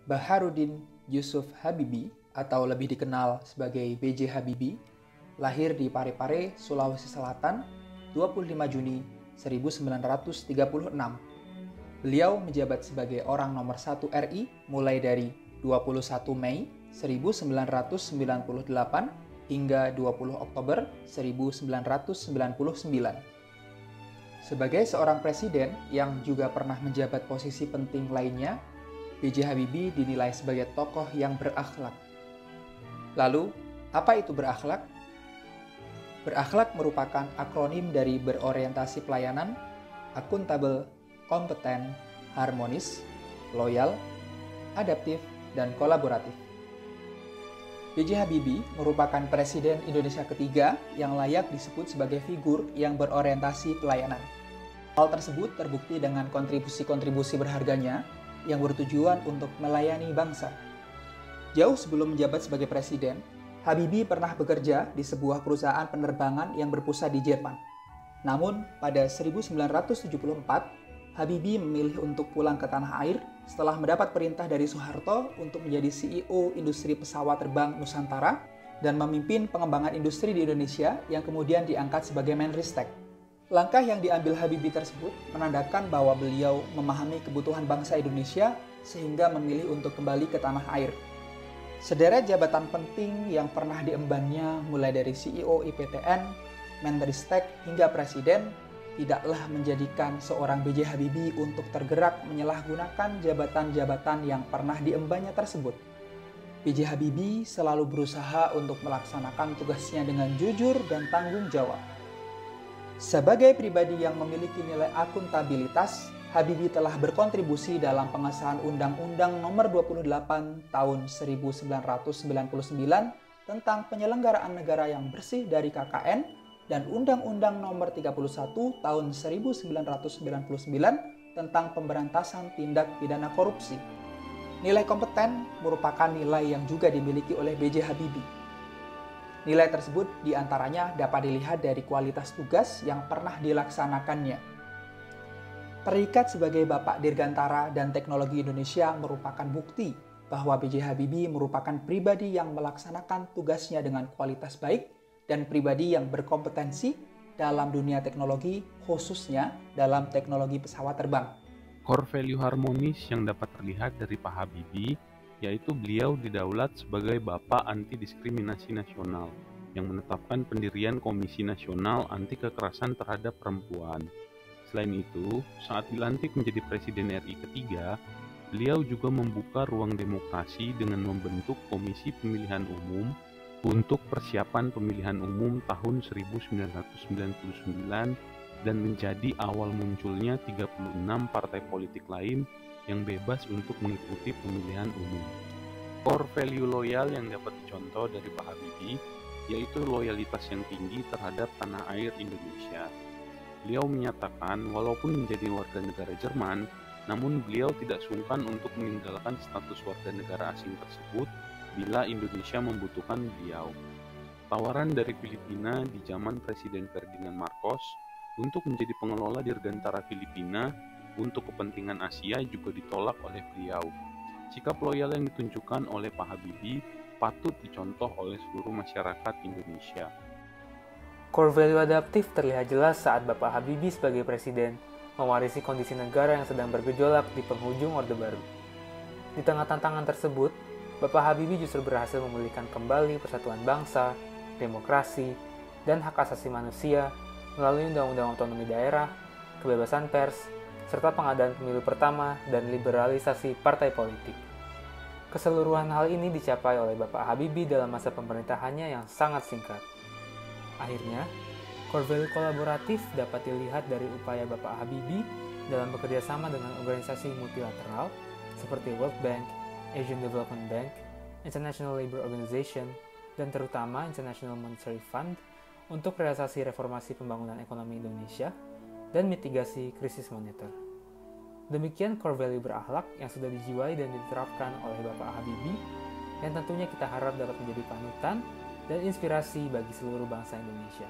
Baharudin Yusuf Habibie atau lebih dikenal sebagai B.J. Habibie lahir di Parepare, Sulawesi Selatan 25 Juni 1936. Beliau menjabat sebagai orang nomor 1 RI mulai dari 21 Mei 1998 hingga 20 Oktober 1999. Sebagai seorang presiden yang juga pernah menjabat posisi penting lainnya, B.J. Habibie dinilai sebagai tokoh yang berakhlak. Lalu, apa itu berakhlak? Berakhlak merupakan akronim dari berorientasi pelayanan, akuntabel, kompeten, harmonis, loyal, adaptif, dan kolaboratif. B.J. Habibie merupakan Presiden Indonesia ketiga yang layak disebut sebagai figur yang berorientasi pelayanan. Hal tersebut terbukti dengan kontribusi-kontribusi berharganya yang bertujuan untuk melayani bangsa. Jauh sebelum menjabat sebagai Presiden, Habibie pernah bekerja di sebuah perusahaan penerbangan yang berpusat di Jerman. Namun, pada 1974, Habibie memilih untuk pulang ke tanah air setelah mendapat perintah dari Soeharto untuk menjadi CEO industri pesawat terbang Nusantara dan memimpin pengembangan industri di Indonesia yang kemudian diangkat sebagai Menristek. Langkah yang diambil Habibie tersebut menandakan bahwa beliau memahami kebutuhan bangsa Indonesia sehingga memilih untuk kembali ke tanah air. Sederet jabatan penting yang pernah diembannya mulai dari CEO IPTN, Menristek hingga Presiden tidaklah menjadikan seorang B.J. Habibie untuk tergerak menyalahgunakan jabatan-jabatan yang pernah diembannya tersebut. B.J. Habibie selalu berusaha untuk melaksanakan tugasnya dengan jujur dan tanggung jawab. Sebagai pribadi yang memiliki nilai akuntabilitas, Habibie telah berkontribusi dalam pengesahan Undang-Undang Nomor 28 Tahun 1999 tentang penyelenggaraan negara yang bersih dari KKN dan Undang-Undang Nomor 31 Tahun 1999 tentang pemberantasan tindak pidana korupsi. Nilai kompeten merupakan nilai yang juga dimiliki oleh B.J. Habibie. Nilai tersebut diantaranya dapat dilihat dari kualitas tugas yang pernah dilaksanakannya. Terikat sebagai Bapak Dirgantara dan Teknologi Indonesia merupakan bukti bahwa B.J. Habibie merupakan pribadi yang melaksanakan tugasnya dengan kualitas baik dan pribadi yang berkompetensi dalam dunia teknologi, khususnya dalam teknologi pesawat terbang. Core value harmonis yang dapat terlihat dari Pak Habibie, yaitu beliau didaulat sebagai Bapak Anti Diskriminasi Nasional yang menetapkan pendirian Komisi Nasional Anti Kekerasan Terhadap Perempuan. Selain itu, saat dilantik menjadi Presiden RI ketiga, beliau juga membuka ruang demokrasi dengan membentuk Komisi Pemilihan Umum untuk persiapan pemilihan umum tahun 1999 dan menjadi awal munculnya 36 partai politik lain yang bebas untuk mengikuti pemilihan umum. Core value loyal yang dapat dicontoh dari Pak Habibie yaitu loyalitas yang tinggi terhadap tanah air Indonesia. Beliau menyatakan walaupun menjadi warga negara Jerman, namun beliau tidak sungkan untuk meninggalkan status warga negara asing tersebut bila Indonesia membutuhkan beliau. Tawaran dari Filipina di zaman Presiden Ferdinand Marcos untuk menjadi pengelola Dirgantara Filipina untuk kepentingan Asia juga ditolak oleh beliau. Sikap loyal yang ditunjukkan oleh Pak Habibie patut dicontoh oleh seluruh masyarakat Indonesia. Core value adaptif terlihat jelas saat Bapak Habibie sebagai Presiden mewarisi kondisi negara yang sedang bergejolak di penghujung Orde Baru. Di tengah tantangan tersebut, Bapak Habibie justru berhasil memulihkan kembali persatuan bangsa, demokrasi, dan hak asasi manusia melalui Undang-Undang Otonomi Daerah, kebebasan pers, serta pengadaan pemilu pertama dan liberalisasi partai politik. Keseluruhan hal ini dicapai oleh Bapak Habibie dalam masa pemerintahannya yang sangat singkat. Akhirnya, core value kolaboratif dapat dilihat dari upaya Bapak Habibie dalam bekerja sama dengan organisasi multilateral seperti World Bank, Asian Development Bank, International Labour Organization, dan terutama International Monetary Fund untuk realisasi reformasi pembangunan ekonomi Indonesia dan mitigasi krisis moneter. Demikian core value berakhlak yang sudah dijiwai dan diterapkan oleh Bapak Habibie, yang tentunya kita harap dapat menjadi panutan dan inspirasi bagi seluruh bangsa Indonesia.